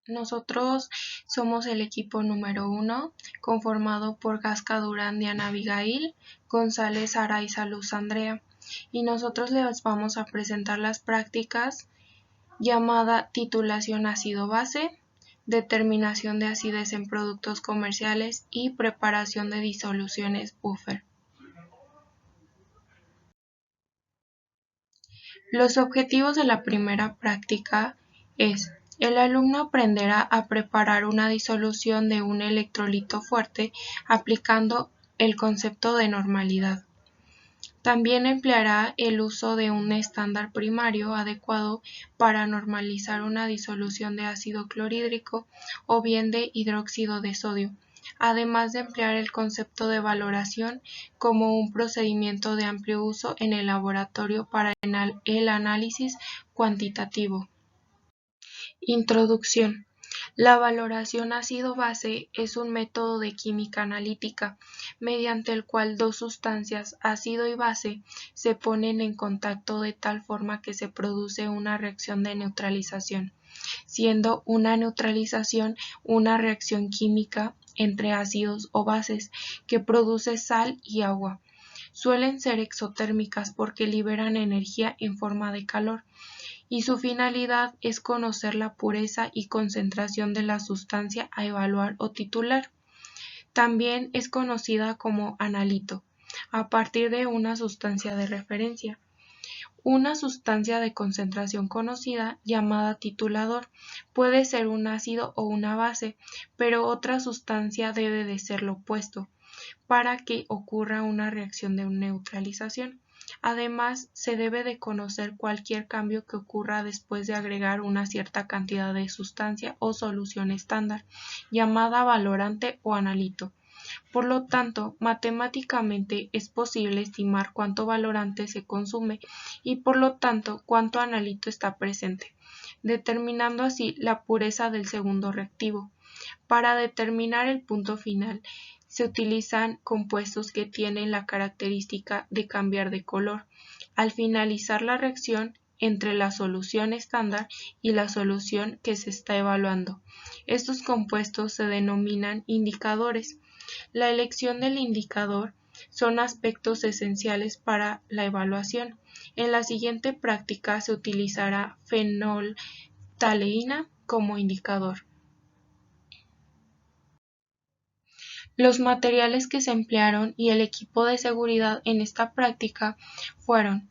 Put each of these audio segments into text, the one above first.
Nosotros somos el equipo número 1, conformado por Gasca Durán, Diana Abigail, González Araiza, Luz Andrea, y nosotros les vamos a presentar las prácticas llamada titulación ácido-base, determinación de acidez en productos comerciales y preparación de disoluciones buffer. Los objetivos de la primera práctica es: el alumno aprenderá a preparar una disolución de un electrolito fuerte aplicando el concepto de normalidad. También empleará el uso de un estándar primario adecuado para normalizar una disolución de ácido clorhídrico o bien de hidróxido de sodio, además de emplear el concepto de valoración como un procedimiento de amplio uso en el laboratorio para el análisis cuantitativo. Introducción. La valoración ácido-base es un método de química analítica mediante el cual dos sustancias, ácido y base, se ponen en contacto de tal forma que se produce una reacción de neutralización, siendo una neutralización una reacción química entre ácidos o bases que produce sal y agua. Suelen ser exotérmicas porque liberan energía en forma de calor, y su finalidad es conocer la pureza y concentración de la sustancia a evaluar o titular. También es conocida como analito, a partir de una sustancia de referencia. Una sustancia de concentración conocida, llamada titulador, puede ser un ácido o una base, pero otra sustancia debe de ser lo opuesto, para que ocurra una reacción de neutralización. Además, se debe de conocer cualquier cambio que ocurra después de agregar una cierta cantidad de sustancia o solución estándar, llamada valorante o analito. Por lo tanto, matemáticamente es posible estimar cuánto valorante se consume y por lo tanto cuánto analito está presente, determinando así la pureza del segundo reactivo. Para determinar el punto final, se utilizan compuestos que tienen la característica de cambiar de color al finalizar la reacción entre la solución estándar y la solución que se está evaluando. Estos compuestos se denominan indicadores. La elección del indicador son aspectos esenciales para la evaluación. En la siguiente práctica se utilizará fenolftaleína como indicador. Los materiales que se emplearon y el equipo de seguridad en esta práctica fueron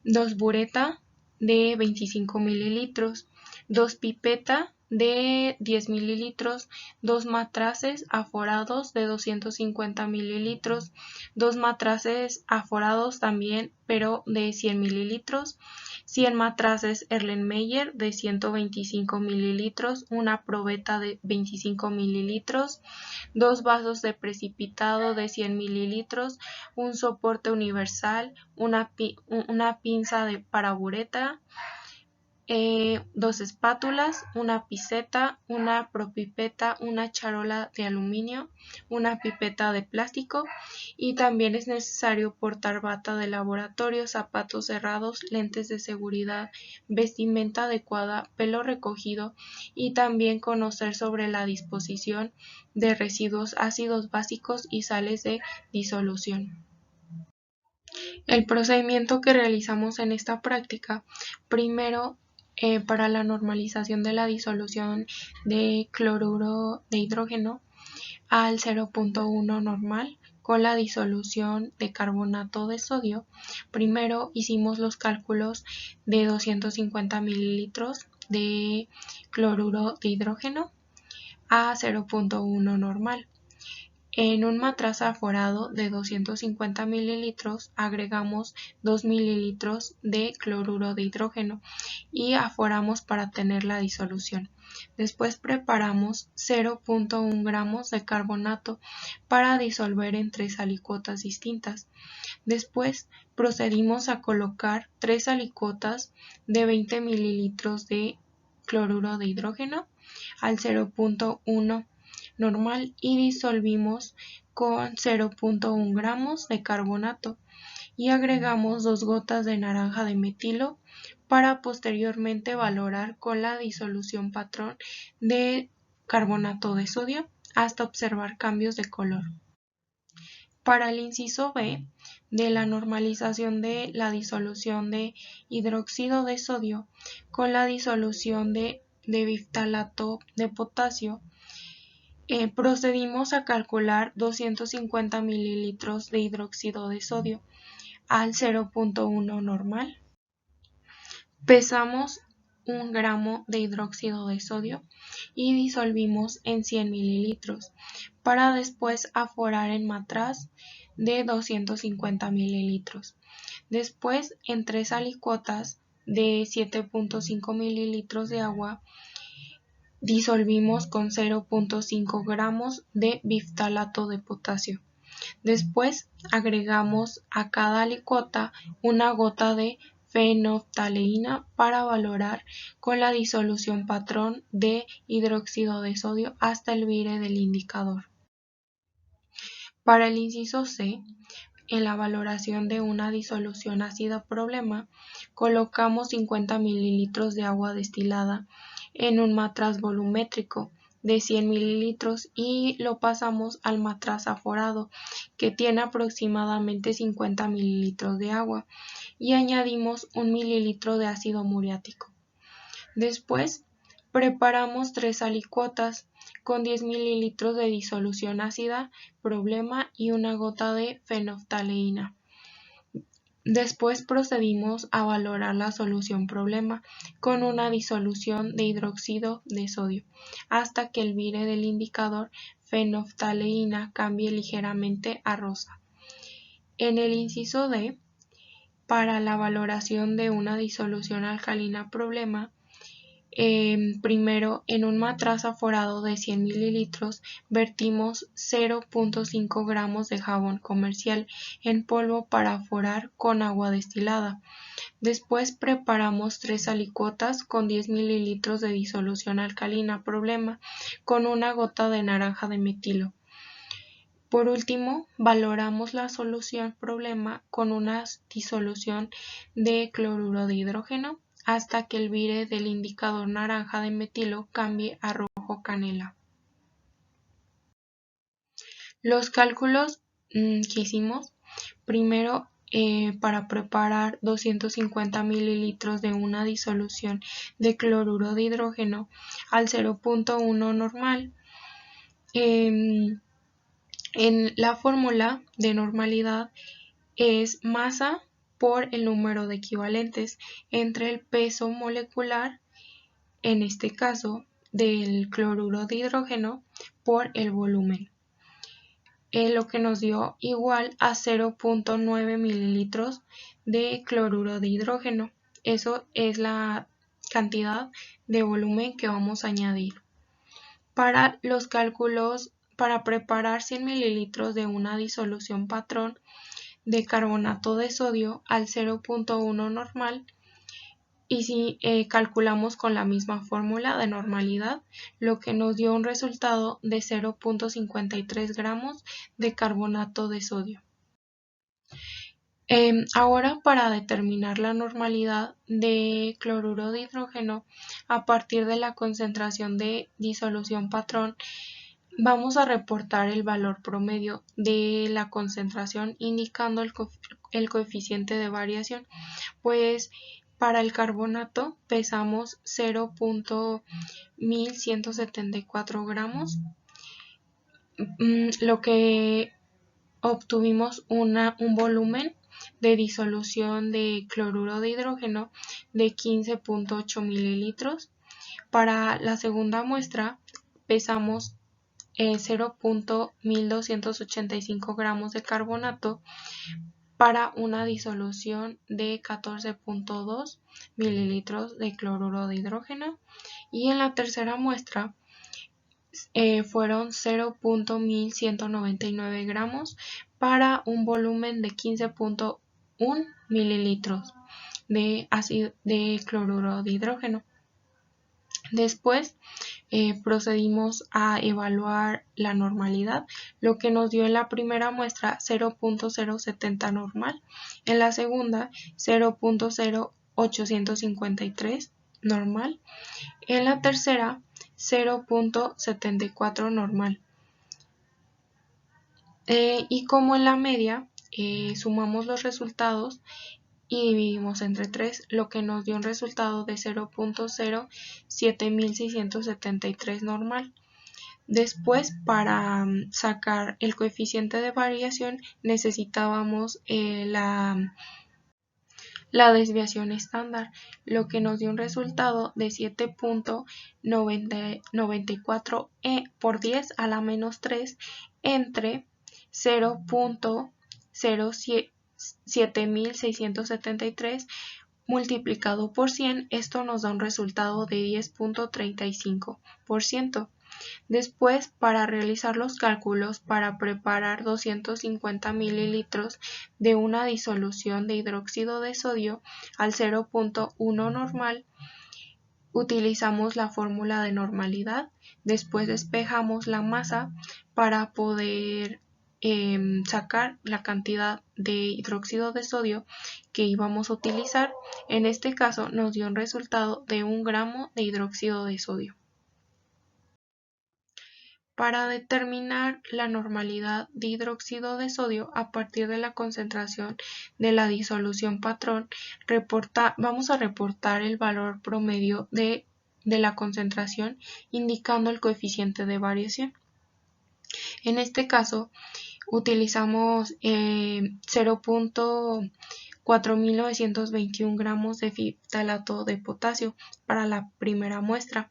2 bureta de 25 mililitros, 2 pipeta de 10 mililitros, 2 matraces aforados de 250 mililitros, 2 matraces aforados también pero de 100 mililitros, 100 matraces Erlenmeyer de 125 mililitros, una probeta de 25 mililitros, 2 vasos de precipitado de 100 mililitros, un soporte universal, una pinza para bureta, 2 espátulas, una piseta, una propipeta, una charola de aluminio, una pipeta de plástico, y también es necesario portar bata de laboratorio, zapatos cerrados, lentes de seguridad, vestimenta adecuada, pelo recogido, y también conocer sobre la disposición de residuos ácidos básicos y sales de disolución. El procedimiento que realizamos en esta práctica: primero, para la normalización de la disolución de cloruro de hidrógeno al 0.1 normal con la disolución de carbonato de sodio. Primero hicimos los cálculos de 250 mililitros de cloruro de hidrógeno a 0.1 normal. En un matraz aforado de 250 mililitros agregamos 2 mililitros de cloruro de hidrógeno y aforamos para tener la disolución. Después preparamos 0.1 gramos de carbonato para disolver en 3 alicuotas distintas. Después procedimos a colocar 3 alicuotas de 20 mililitros de cloruro de hidrógeno al 0.1 normal y disolvimos con 0.1 gramos de carbonato y agregamos 2 gotas de naranja de metilo para posteriormente valorar con la disolución patrón de carbonato de sodio hasta observar cambios de color. Para el inciso B de la normalización de la disolución de hidróxido de sodio con la disolución de biftalato de potasio, procedimos a calcular 250 mililitros de hidróxido de sodio al 0.1 normal. Pesamos 1 gramo de hidróxido de sodio y disolvimos en 100 mililitros para después aforar en matraz de 250 mililitros. Después, en 3 alicuotas de 7.5 mililitros de agua, disolvimos con 0.5 gramos de biftalato de potasio. Después, agregamos a cada alicuota una gota de fenoftaleína para valorar con la disolución patrón de hidróxido de sodio hasta el vire del indicador. Para el inciso C, en la valoración de una disolución ácida problema, colocamos 50 mililitros de agua destilada en un matraz volumétrico de 100 mililitros y lo pasamos al matraz aforado, que tiene aproximadamente 50 mililitros de agua, y añadimos 1 mililitro de ácido muriático. Después, preparamos 3 alicuotas con 10 mililitros de disolución ácida problema y una gota de fenoftaleína. Después procedimos a valorar la solución problema con una disolución de hidróxido de sodio hasta que el vire del indicador fenoftaleína cambie ligeramente a rosa. En el inciso D, para la valoración de una disolución alcalina problema, primero, en un matraz aforado de 100 mililitros, vertimos 0.5 gramos de jabón comercial en polvo para aforar con agua destilada. Después preparamos 3 alicuotas con 10 mililitros de disolución alcalina problema con una gota de naranja de metilo. Por último, valoramos la solución problema con una disolución de cloruro de hidrógeno hasta que el vire del indicador naranja de metilo cambie a rojo canela. Los cálculos que hicimos, primero para preparar 250 mililitros de una disolución de cloruro de hidrógeno al 0.1 normal, en la fórmula de normalidad es masa por el número de equivalentes entre el peso molecular, en este caso del cloruro de hidrógeno, por el volumen, lo que nos dio igual a 0.9 mililitros de cloruro de hidrógeno. Eso es la cantidad de volumen que vamos a añadir. Para los cálculos, para preparar 100 mililitros de una disolución patrón de carbonato de sodio al 0.1 normal, y si calculamos con la misma fórmula de normalidad, lo que nos dio un resultado de 0.53 gramos de carbonato de sodio. Ahora, para determinar la normalidad de cloruro de hidrógeno a partir de la concentración de disolución patrón, vamos a reportar el valor promedio de la concentración indicando el coeficiente de variación. Pues para el carbonato pesamos 0.1174 gramos, lo que obtuvimos un volumen de disolución de cloruro de hidrógeno de 15.8 mililitros. Para la segunda muestra pesamos 0.1285 gramos de carbonato para una disolución de 14.2 mililitros de cloruro de hidrógeno, y en la tercera muestra fueron 0.1199 gramos para un volumen de 15.1 mililitros de cloruro de hidrógeno. Después procedimos a evaluar la normalidad, lo que nos dio en la primera muestra 0.070 normal, en la segunda 0.0 0.853 normal. En la tercera 0.74 normal. Y como en la media sumamos los resultados y dividimos entre 3, lo que nos dio un resultado de 0.07673 normal. Después, para sacar el coeficiente de variación, necesitábamos la desviación estándar, lo que nos dio un resultado de 7.94 por 10 a la menos 3 entre 0.07673 multiplicado por 100. Esto nos da un resultado de 10.35%. Después, para realizar los cálculos para preparar 250 mililitros de una disolución de hidróxido de sodio al 0.1 normal, utilizamos la fórmula de normalidad. Después despejamos la masa para poder sacar la cantidad de hidróxido de sodio que íbamos a utilizar. En este caso nos dio un resultado de 1 gramo de hidróxido de sodio. Para determinar la normalidad de hidróxido de sodio a partir de la concentración de la disolución patrón, vamos a reportar el valor promedio de la concentración indicando el coeficiente de variación. En este caso utilizamos 0.4921 gramos de ftalato de potasio para la primera muestra,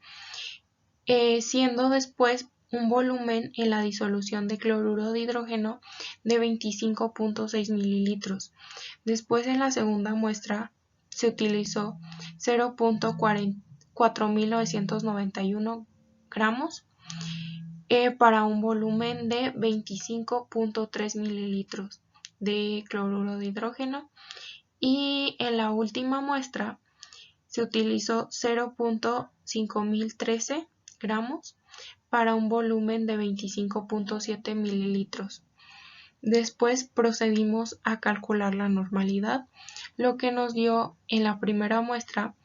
siendo después un volumen en la disolución de cloruro de hidrógeno de 25.6 mililitros. Después, en la segunda muestra se utilizó 0.4991 gramos para un volumen de 25.3 mililitros de cloruro de hidrógeno, y en la última muestra se utilizó 0.5013 gramos para un volumen de 25.7 mililitros. Después procedimos a calcular la normalidad, lo que nos dio en la primera muestra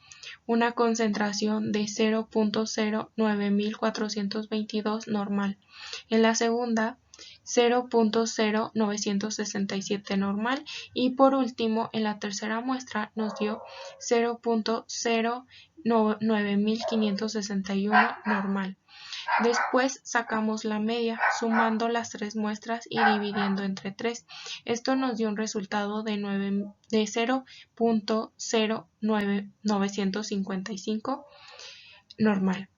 una concentración de 0.09422 normal, en la segunda 0.0967 normal y por último en la tercera muestra nos dio 0.09561 normal. Después sacamos la media, sumando las 3 muestras y dividiendo entre 3. Esto nos dio un resultado de 0.09955 normal.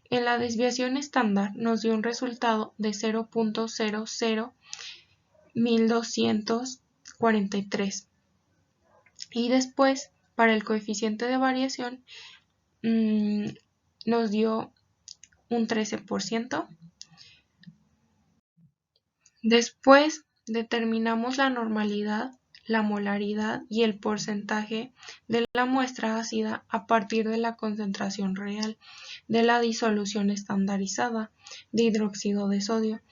En la desviación estándar nos dio un resultado de 0.00123. Y después, para el coeficiente de variación, nos dio un 13%. Después determinamos la normalidad, la molaridad y el porcentaje de la muestra ácida a partir de la concentración real de la disolución estandarizada de hidróxido de sodio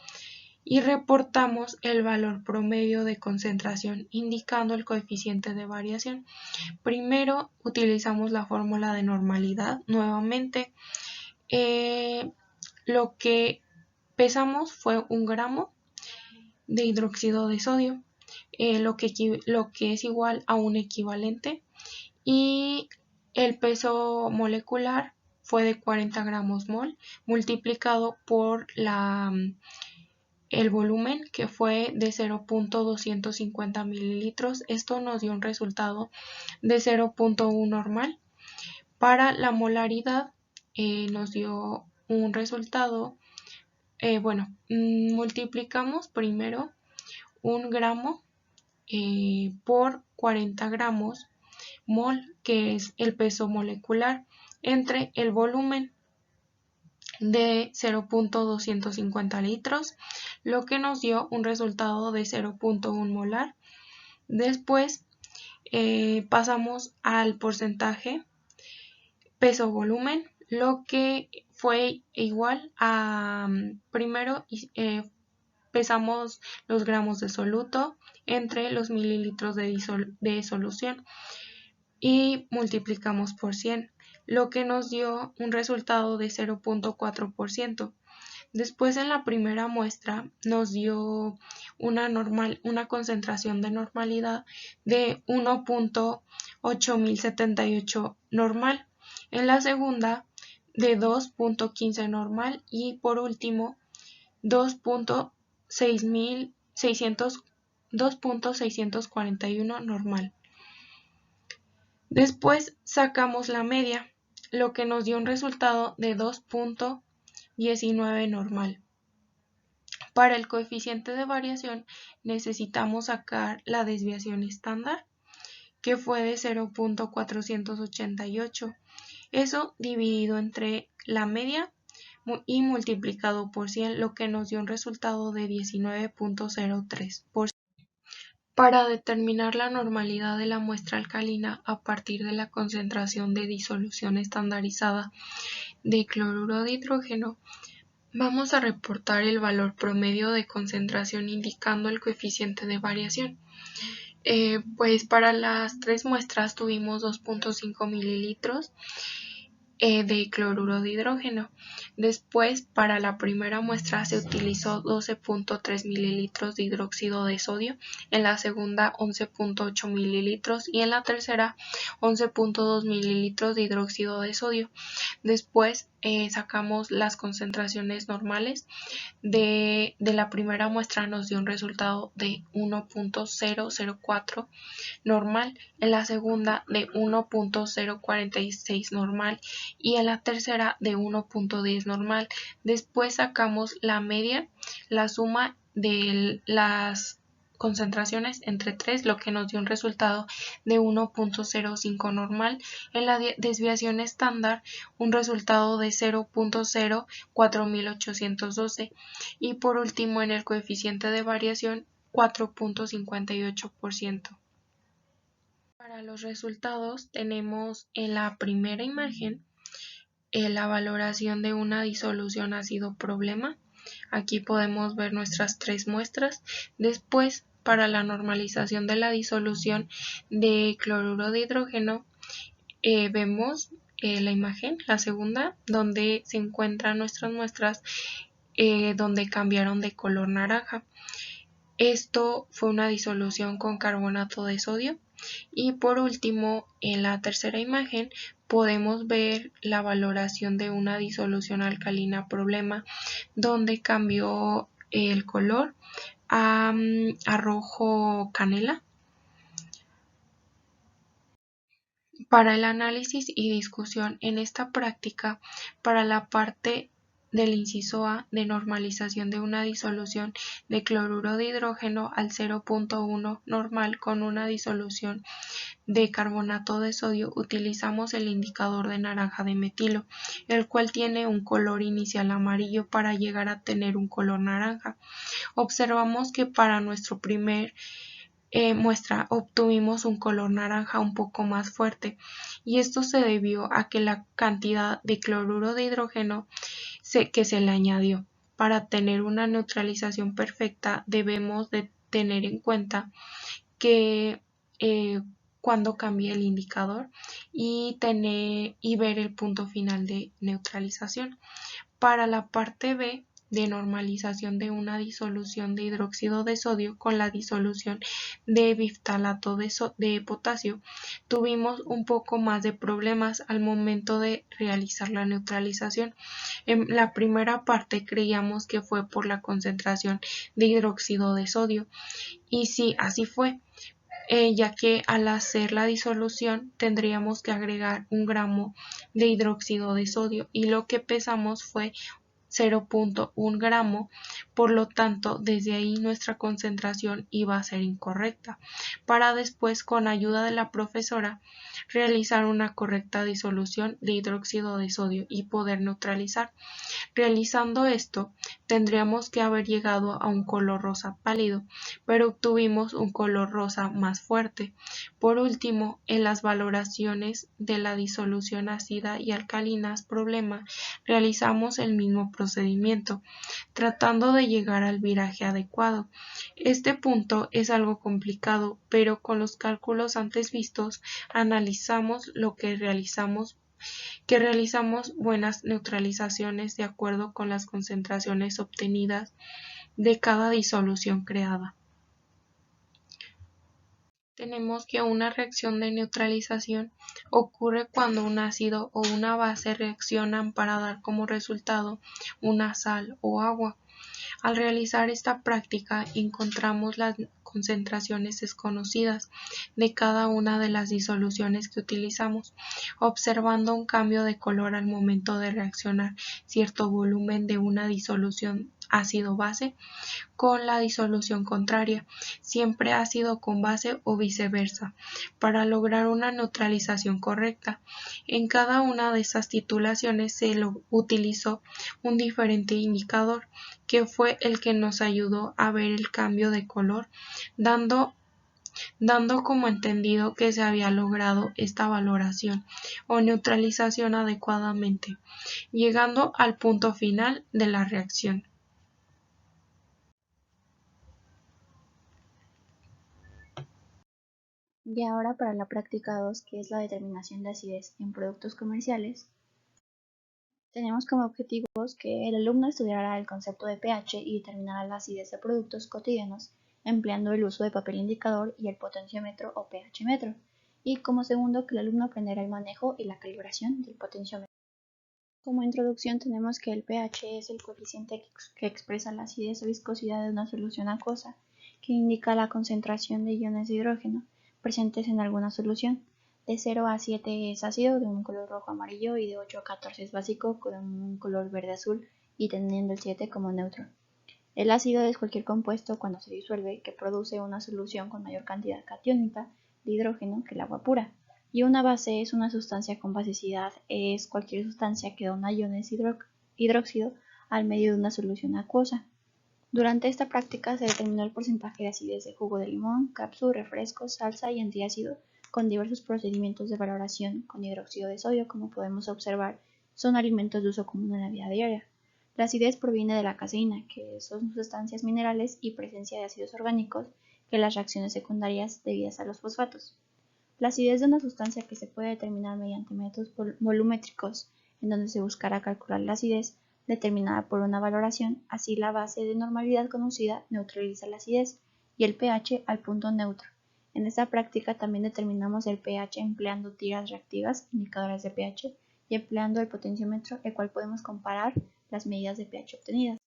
y reportamos el valor promedio de concentración indicando el coeficiente de variación. Primero utilizamos la fórmula de normalidad nuevamente. Lo que pesamos fue 1 gramo de hidróxido de sodio, lo que es igual a un equivalente, y el peso molecular fue de 40 gramos mol multiplicado por el volumen, que fue de 0.250 mililitros. Esto nos dio un resultado de 0.1 normal. Para la molaridad nos dio un resultado, multiplicamos primero 1 gramo por 40 gramos mol, que es el peso molecular, entre el volumen de 0.250 litros, lo que nos dio un resultado de 0.1 molar. Después pasamos al porcentaje peso-volumen, lo que fue igual a, primero pesamos los gramos de soluto entre los mililitros de solución, y multiplicamos por 100, lo que nos dio un resultado de 0.4%. Después en la primera muestra nos dio una concentración de normalidad de 1.8078 normal, en la segunda de 2.15 normal y por último 2.641 normal. Después sacamos la media, lo que nos dio un resultado de 2.19 normal. Para el coeficiente de variación necesitamos sacar la desviación estándar, que fue de 0.488. Eso dividido entre la media y multiplicado por 100, lo que nos dio un resultado de 19.03%. Para determinar la normalidad de la muestra alcalina a partir de la concentración de disolución estandarizada de cloruro de hidrógeno, vamos a reportar el valor promedio de concentración indicando el coeficiente de variación. Pues para las tres muestras tuvimos 2.5 mililitros de cloruro de hidrógeno. Después, para la primera muestra se utilizó 12.3 mililitros de hidróxido de sodio, en la segunda 11.8 mililitros y en la tercera 11.2 mililitros de hidróxido de sodio. Después sacamos las concentraciones normales. De la primera muestra nos dio un resultado de 1.004 normal, en la segunda de 1.046 normal y en la tercera de 1.10 normal. Después sacamos la media, la suma de las concentraciones entre 3, lo que nos dio un resultado de 1.05 normal, en la desviación estándar un resultado de 0.04812 y por último en el coeficiente de variación 4.58%. Para los resultados tenemos en la primera imagen la valoración de una disolución ácido problema. Aquí podemos ver nuestras tres muestras. Después, para la normalización de la disolución de cloruro de hidrógeno, vemos la imagen, la segunda, donde se encuentran nuestras muestras donde cambiaron de color naranja. Esto fue una disolución con carbonato de sodio. Y por último, en la tercera imagen podemos ver la valoración de una disolución alcalina problema, donde cambió el color a rojo canela. Para el análisis y discusión en esta práctica, para la parte del inciso A de normalización de una disolución de cloruro de hidrógeno al 0.1 normal con una disolución de carbonato de sodio, utilizamos el indicador de naranja de metilo, el cual tiene un color inicial amarillo para llegar a tener un color naranja. Observamos que para nuestro primer muestra obtuvimos un color naranja un poco más fuerte, y esto se debió a que la cantidad de cloruro de hidrógeno que se le añadió. Para tener una neutralización perfecta debemos de tener en cuenta que cuando cambie el indicador y ver el punto final de neutralización. Para la parte B de normalización de una disolución de hidróxido de sodio con la disolución de biftalato de potasio, tuvimos un poco más de problemas al momento de realizar la neutralización. En la primera parte creíamos que fue por la concentración de hidróxido de sodio, y sí, así fue, ya que al hacer la disolución tendríamos que agregar 1 gramo de hidróxido de sodio y lo que pesamos fue 0.1 gramo, por lo tanto desde ahí nuestra concentración iba a ser incorrecta, para después con ayuda de la profesora realizar una correcta disolución de hidróxido de sodio y poder neutralizar. Realizando esto tendríamos que haber llegado a un color rosa pálido, pero obtuvimos un color rosa más fuerte. Por último, en las valoraciones de la disolución ácida y alcalinas problema realizamos el mismo proceso procedimiento, tratando de llegar al viraje adecuado. Este punto es algo complicado, pero con los cálculos antes vistos analizamos lo que realizamos buenas neutralizaciones de acuerdo con las concentraciones obtenidas de cada disolución creada. Tenemos que una reacción de neutralización ocurre cuando un ácido o una base reaccionan para dar como resultado una sal o agua. Al realizar esta práctica encontramos las concentraciones desconocidas de cada una de las disoluciones que utilizamos, observando un cambio de color al momento de reaccionar cierto volumen de una disolución ácido-base con la disolución contraria, siempre ácido con base o viceversa, para lograr una neutralización correcta. En cada una de estas titulaciones se utilizó un diferente indicador, que fue el que nos ayudó a ver el cambio de color, dando como entendido que se había logrado esta valoración o neutralización adecuadamente, llegando al punto final de la reacción. Y ahora para la práctica 2, que es la determinación de acidez en productos comerciales, tenemos como objetivos que el alumno estudiará el concepto de pH y determinará la acidez de productos cotidianos empleando el uso de papel indicador y el potenciómetro o pH metro. Y como segundo, que el alumno aprenderá el manejo y la calibración del potenciómetro. Como introducción tenemos que el pH es el coeficiente que expresa la acidez o viscosidad de una solución acuosa, que indica la concentración de iones de hidrógeno presentes en alguna solución. De 0 a 7 es ácido de un color rojo amarillo y de 8 a 14 es básico con un color verde azul y teniendo el 7 como neutro. El ácido es cualquier compuesto cuando se disuelve que produce una solución con mayor cantidad catiónica de hidrógeno que el agua pura. Y una base es una sustancia con basicidad, es cualquier sustancia que dona iones hidróxido al medio de una solución acuosa. Durante esta práctica se determinó el porcentaje de acidez de jugo de limón, capsu, refresco, salsa y antiácido con diversos procedimientos de valoración con hidróxido de sodio, como podemos observar, son alimentos de uso común en la vida diaria. La acidez proviene de la caseína, que son sustancias minerales y presencia de ácidos orgánicos que las reacciones secundarias debidas a los fosfatos. La acidez de una sustancia que se puede determinar mediante métodos volumétricos, en donde se buscará calcular la acidez determinada por una valoración, así la base de normalidad conocida neutraliza la acidez y el pH al punto neutro. En esta práctica también determinamos el pH empleando tiras reactivas, indicadores de pH, y empleando el potenciómetro, el cual podemos comparar las medidas de pH obtenidas.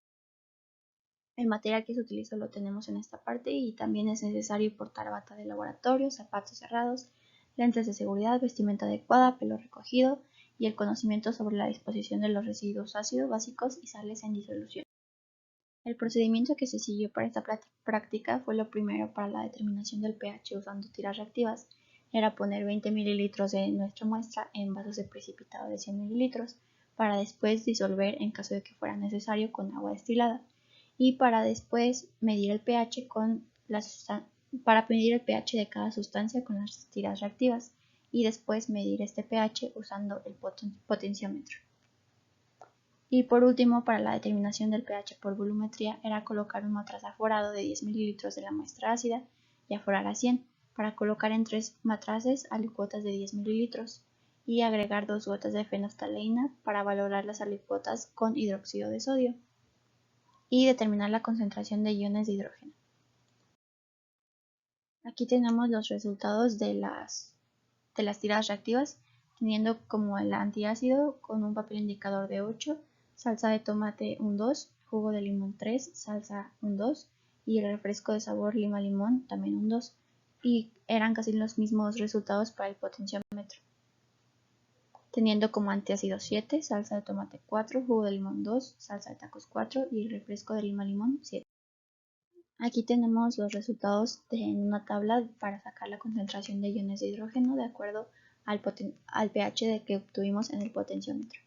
El material que se utilizó lo tenemos en esta parte y también es necesario portar bata de laboratorio, zapatos cerrados, lentes de seguridad, vestimenta adecuada, pelo recogido y el conocimiento sobre la disposición de los residuos ácidos básicos y sales en disolución. El procedimiento que se siguió para esta práctica fue lo primero para la determinación del pH usando tiras reactivas, era poner 20 ml de nuestra muestra en vasos de precipitado de 100 ml para después disolver en caso de que fuera necesario con agua destilada y para después medir el pH de cada sustancia con las tiras reactivas y después medir este pH usando el potenciómetro. Y por último, para la determinación del pH por volumetría era colocar un matraz aforado de 10 ml de la muestra ácida y aforar a 100 para colocar en 3 matraces alicuotas de 10 ml y agregar 2 gotas de fenolftaleína para valorar las alicuotas con hidróxido de sodio y determinar la concentración de iones de hidrógeno. Aquí tenemos los resultados de las tiras reactivas, teniendo como el antiácido con un papel indicador de 8, salsa de tomate un 2, jugo de limón 3, salsa un 2 y el refresco de sabor lima-limón también un 2, y eran casi los mismos resultados para el potenciómetro, teniendo como antiácido 7, salsa de tomate 4, jugo de limón 2, salsa de tacos 4 y el refresco de lima-limón 7. Aquí tenemos los resultados en una tabla para sacar la concentración de iones de hidrógeno de acuerdo al pH que obtuvimos en el potenciómetro.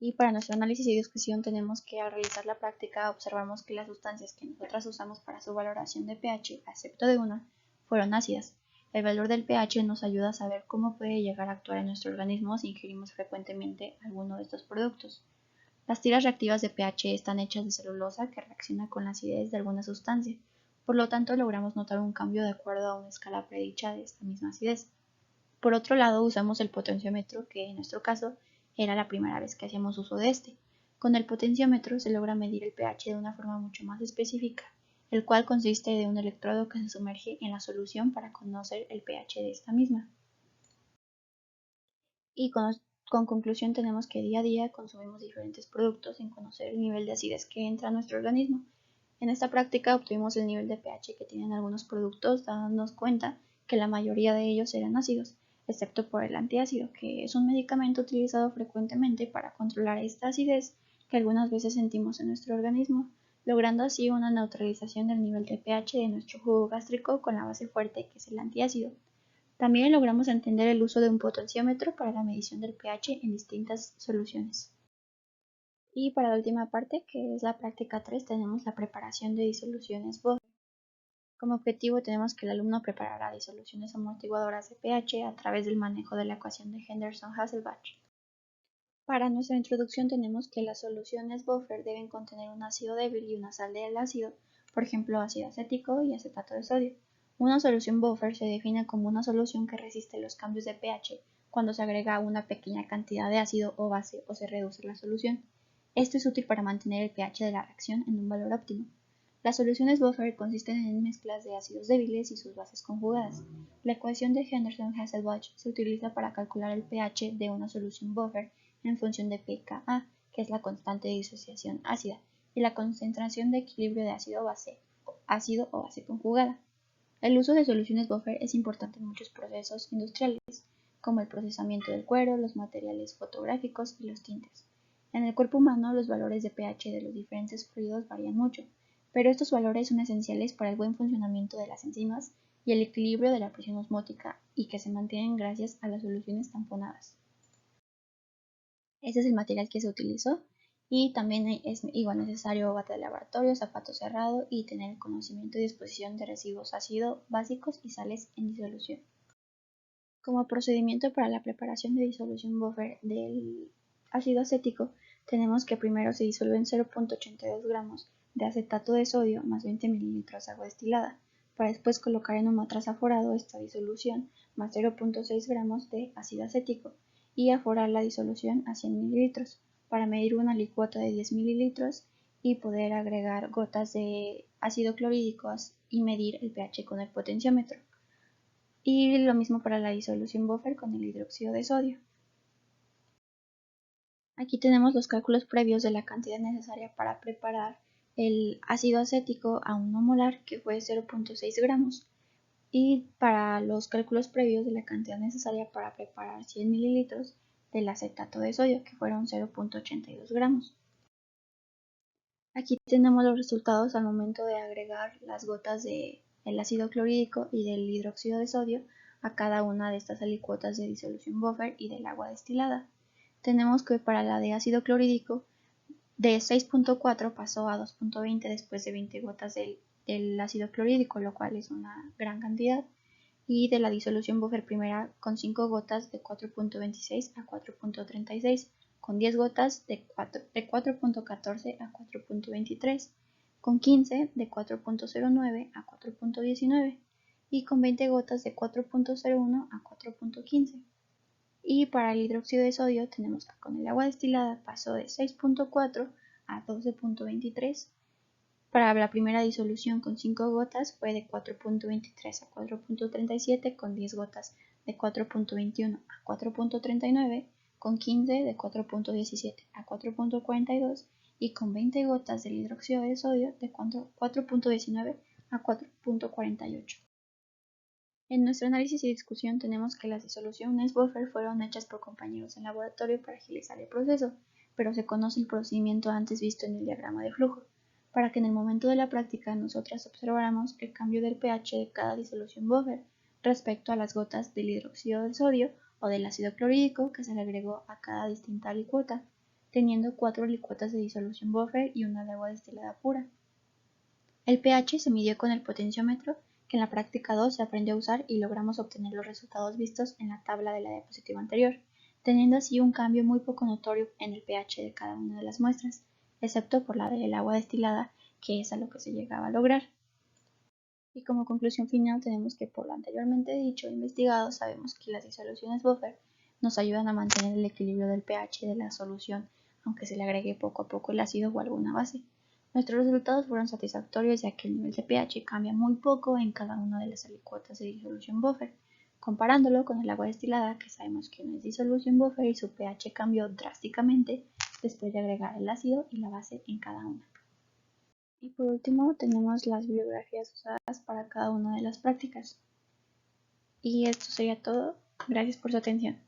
Y para nuestro análisis y discusión tenemos que al realizar la práctica observamos que las sustancias que nosotras usamos para su valoración de pH, a excepto de una, fueron ácidas. El valor del pH nos ayuda a saber cómo puede llegar a actuar en nuestro organismo si ingerimos frecuentemente alguno de estos productos. Las tiras reactivas de pH están hechas de celulosa que reacciona con la acidez de alguna sustancia, por lo tanto logramos notar un cambio de acuerdo a una escala predicha de esta misma acidez. Por otro lado, usamos el potenciómetro, que en nuestro caso era la primera vez que hacíamos uso de este. Con el potenciómetro se logra medir el pH de una forma mucho más específica, el cual consiste de un electrodo que se sumerge en la solución para conocer el pH de esta misma. Y con conclusión tenemos que día a día consumimos diferentes productos sin conocer el nivel de acidez que entra a nuestro organismo. En esta práctica obtuvimos el nivel de pH que tienen algunos productos, dándonos cuenta que la mayoría de ellos eran ácidos, excepto por el antiácido, que es un medicamento utilizado frecuentemente para controlar esta acidez que algunas veces sentimos en nuestro organismo, logrando así una neutralización del nivel de pH de nuestro jugo gástrico con la base fuerte que es el antiácido. También logramos entender el uso de un potenciómetro para la medición del pH en distintas soluciones. Y para la última parte, que es la práctica 3, tenemos la preparación de disoluciones Buffer. Como objetivo tenemos que el alumno preparará disoluciones amortiguadoras de pH a través del manejo de la ecuación de Henderson-Hasselbalch. Para nuestra introducción tenemos que las soluciones Buffer deben contener un ácido débil y una sal del ácido, por ejemplo ácido acético y acetato de sodio. Una solución Buffer se define como una solución que resiste los cambios de pH cuando se agrega una pequeña cantidad de ácido o base o se reduce la solución. Esto es útil para mantener el pH de la reacción en un valor óptimo. Las soluciones Buffer consisten en mezclas de ácidos débiles y sus bases conjugadas. La ecuación de Henderson-Hasselbalch se utiliza para calcular el pH de una solución Buffer en función de pKa, que es la constante de disociación ácida, y la concentración de equilibrio de ácido o base conjugada. El uso de soluciones Buffer es importante en muchos procesos industriales, como el procesamiento del cuero, los materiales fotográficos y los tintes. En el cuerpo humano, los valores de pH de los diferentes fluidos varían mucho, pero estos valores son esenciales para el buen funcionamiento de las enzimas y el equilibrio de la presión osmótica y que se mantienen gracias a las soluciones tamponadas. Este es el material que se utilizó y también es igual necesario bata de laboratorio, zapato cerrado y tener el conocimiento y disposición de residuos ácidos básicos y sales en disolución. Como procedimiento para la preparación de disolución Buffer del ácido acético, tenemos que primero se disuelven 0.82 gramos de acetato de sodio más 20 ml de agua destilada, para después colocar en un matraz aforado esta disolución más 0.6 gramos de ácido acético y aforar la disolución a 100 ml para medir una licuota de 10 ml y poder agregar gotas de ácido clorhídrico y medir el pH con el potenciómetro. Y lo mismo para la disolución Buffer con el hidróxido de sodio. Aquí tenemos los cálculos previos de la cantidad necesaria para preparar el ácido acético a 1 molar, que fue 0.6 gramos, y para los cálculos previos de la cantidad necesaria para preparar 100 mililitros del acetato de sodio, que fueron 0.82 gramos. Aquí tenemos los resultados al momento de agregar las gotas del ácido clorhídrico y del hidróxido de sodio a cada una de estas alicuotas de disolución Buffer y del agua destilada. Tenemos que para la de ácido clorhídrico de 6.4 pasó a 2.20 después de 20 gotas del ácido clorhídrico, lo cual es una gran cantidad, y de la disolución Buffer primera con 5 gotas de 4.26 a 4.36, con 10 gotas de 4.14 a 4.23, con 15 de 4.09 a 4.19 y con 20 gotas de 4.01 a 4.15. Y para el hidróxido de sodio tenemos que con el agua destilada pasó de 6.4 a 12.23. Para la primera disolución con 5 gotas fue de 4.23 a 4.37, con 10 gotas de 4.21 a 4.39, con 15 de 4.17 a 4.42 y con 20 gotas del hidróxido de sodio de 4.19 a 4.48. En nuestro análisis y discusión tenemos que las disoluciones Buffer fueron hechas por compañeros en laboratorio para agilizar el proceso, pero se conoce el procedimiento antes visto en el diagrama de flujo, para que en el momento de la práctica nosotras observáramos el cambio del pH de cada disolución Buffer respecto a las gotas del hidróxido del sodio o del ácido clorhídrico que se le agregó a cada distinta alicuota, teniendo 4 alicuotas de disolución Buffer y una de agua destilada pura. El pH se midió con el potenciómetro, que en la práctica 2 se aprendió a usar y logramos obtener los resultados vistos en la tabla de la diapositiva anterior, teniendo así un cambio muy poco notorio en el pH de cada una de las muestras, excepto por la del agua destilada, que es a lo que se llegaba a lograr. Y como conclusión final tenemos que por lo anteriormente dicho e investigado sabemos que las disoluciones buffer nos ayudan a mantener el equilibrio del pH de la solución, aunque se le agregue poco a poco el ácido o alguna base. Nuestros resultados fueron satisfactorios ya que el nivel de pH cambia muy poco en cada una de las alicuotas de disolución buffer, comparándolo con el agua destilada que sabemos que no es disolución buffer y su pH cambió drásticamente después de agregar el ácido y la base en cada una. Y por último tenemos las bibliografías usadas para cada una de las prácticas. Y esto sería todo. Gracias por su atención.